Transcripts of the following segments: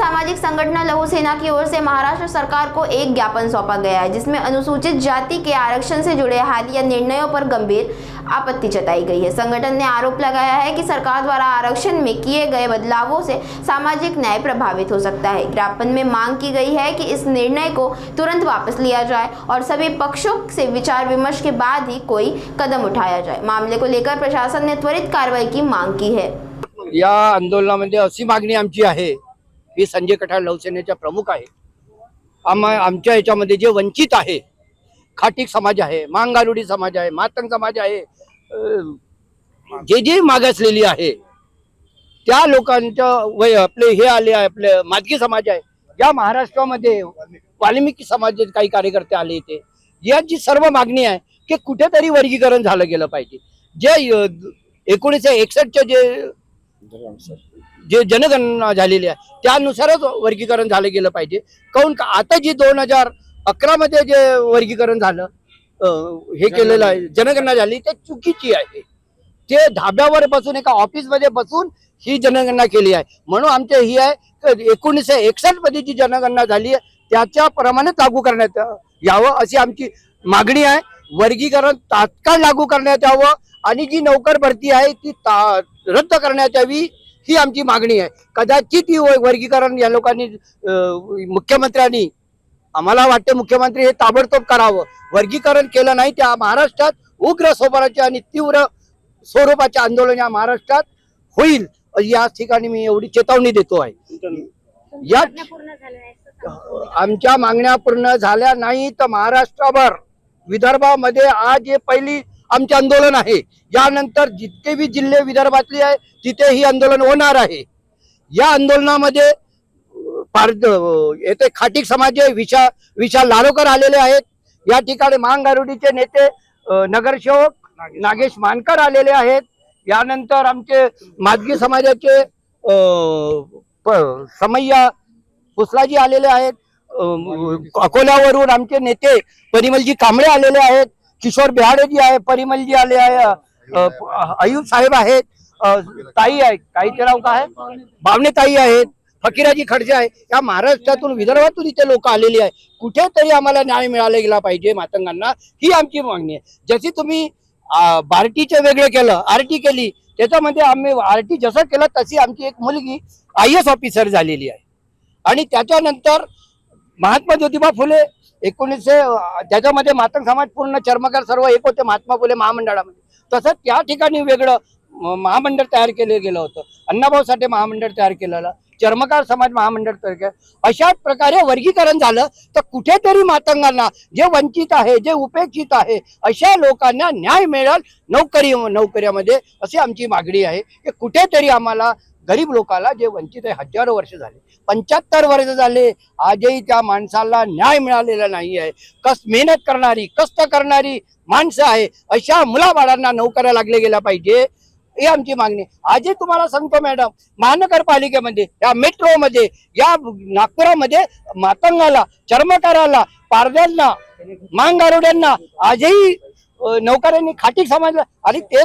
सामाजिक संगठन लहू सेना की ओर से महाराष्ट्र सरकार को एक ज्ञापन सौंपा गया है, जिसमें अनुसूचित जाति के आरक्षण से जुड़े हालिया निर्णयों पर गंभीर आपत्ति जताई गई है। संगठन ने आरोप लगाया है कि सरकार द्वारा आरक्षण में किए गए बदलावों से सामाजिक न्याय प्रभावित हो सकता है। ज्ञापन में मांग की गई है कि इस निर्णय को तुरंत वापस लिया जाए और सभी पक्षों से विचार विमर्श के बाद ही कोई कदम उठाया जाए। मामले को लेकर प्रशासन ने त्वरित कार्रवाई की मांग की है। या आंदोलनामध्ये अशी मागणी आमची आहे, मी संजय कठाळ लवसेनेचा प्रमुख आहे। आमच्या याच्यामध्ये जे वंचित आहे, खाटीक समाज आहे, मांगारुडी समाज आहे, मातंग समाज आहे, जे मागासलेली आहे त्या लोकांच्या आपले हे आले आहे, आपले मादगी समाज आहे, या महाराष्ट्रामध्ये वाल्मिकी समाजाचे काही कार्यकर्ते आले इथे। याची सर्व मागणी आहे की कुठेतरी वर्गीकरण झालं गेलं पाहिजे। जे 1961च्या जे जनगणना झालेली आहे त्यानुसारच वर्गीकरण झालं गेलं पाहिजे। काऊन का आता जी 2011 मध्ये जे वर्गीकरण झालं हे केलेलं आहे, जनगणना झाली ते चुकीची आहे। ते धाब्यावर बसून एका ऑफिस मध्ये बसून ही जनगणना केली आहे। म्हणून आमचे ही आहे 1961 मध्ये जी जनगणना झाली आहे त्याच्याप्रमाणे लागू करण्यात यावं अशी आमची मागणी आहे। वर्गीकरण तात्काळ लागू करण्यात यावं आणि जी नोकर भरती आहे ती रद्द करण्यात यावी ही आमची मागणी आहे। कदाचित ही वर्गीकरण या लोकांनी मुख्यमंत्र्यांनी, आम्हाला वाटते मुख्यमंत्री हे ताबडतोब करावं। वर्गीकरण केलं नाही त्या महाराष्ट्रात उग्र स्वरूपाचे आणि तीव्र स्वरूपाचे आंदोलन या महाराष्ट्रात होईल या ठिकाणी मी एवढी चेतावणी देतो आहे। या आमच्या मागण्या पूर्ण झाल्या नाही तर महाराष्ट्रभर विदर्भामध्ये आज हे पहिली आमचे आंदोलन आहे। यानंतर जितके भी जिल्हे विदर्भातले आहे तिथे ही आंदोलन होणार आहे। या आंदोलनामध्ये येथे खाटीक समाज विशाल लारोकर आलेले आहेत। या ठिकाणी मांगारुडीचे नेते नगरसेवक नागेश मानकर आलेले आहेत। यानंतर आमचे मादगी समाजाचे समय्या पुसलाजी आलेले आहेत। अकोल्यावरून आमचे नेते परिमलजी कांबळे आलेले आहेत। किशोर बिहाडेजी आहे, परिमलजी आले आहे, अयूब साहेब आहेत, ताई आहे, काहीचे नाव काय आहे, बावणे ताई आहेत, फकीराजी खडसे आहे। या महाराष्ट्रातून विदर्भातून इथे लोक आलेली आहे। कुठेतरी आम्हाला न्याय मिळाला गेला पाहिजे मातंगांना, ही आमची मागणी आहे। जशी तुम्ही बार्टीचे वेगळे केलं, आरटी केली, त्याच्यामध्ये आम्ही आरटी जसं केलं तशी आमची एक मुलगी IAS ऑफिसर झालेली आहे। आणि त्याच्यानंतर महात्मा ज्योतिबा फुले 1900 त्याच्यामध्ये मातंग समाज पूर्ण चर्मकार सर्व एक होते महात्मा फुले महामंडळामध्ये। तसंच त्या ठिकाणी वेगळं महामंडळ तयार केलं गेलं होतं। अण्णाभाऊ साठे महामंडळ तयार केलेलं, चर्मकार समाज महामंडळ तयार केलं। अशा प्रकारे वर्गीकरण झालं तर कुठेतरी मातंगांना, जे वंचित आहे, जे उपेक्षित आहे, अशा लोकांना न्याय मिळेल नोकऱ्यामध्ये अशी आमची मागणी आहे। की कुठेतरी आम्हाला गरीब लोकांना जे वंचित आहे, हजारो वर्ष झाले, 75 वर्ष झाले, आजही त्या माणसाला न्याय मिळालेला नाही आहे। मेहनत करणारी, कष्ट करणारी माणसं आहे, अशा मुलाबाळांना नोकऱ्या लागले गेल्या पाहिजे ही आमची मागणी। आजही तुम्हाला सांगतो मॅडम, महानगरपालिकेमध्ये, या मेट्रोमध्ये, या नागपुरामध्ये मातंगाला, चर्मकाराला, पारद्यांना, मांगारुड्यांना आजही नोकऱ्यांनी खाटीक समाजला आणि ते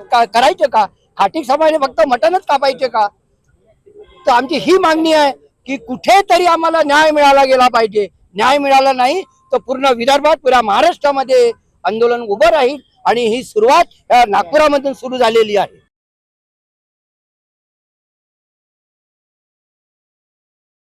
करायचे का? खाटीक समाज फक्त मटनच कापायचे का? तर आमची ही मागणी आहे की कुठेतरी आम्हाला न्याय मिळाला गेला पाहिजे। न्याय मिळाला नाही तर पूर्ण विदर्भात, पुऱ्या महाराष्ट्रामध्ये आंदोलन उभं राहील आणि ही सुरुवात नागपुरामधून सुरू झालेली आहे।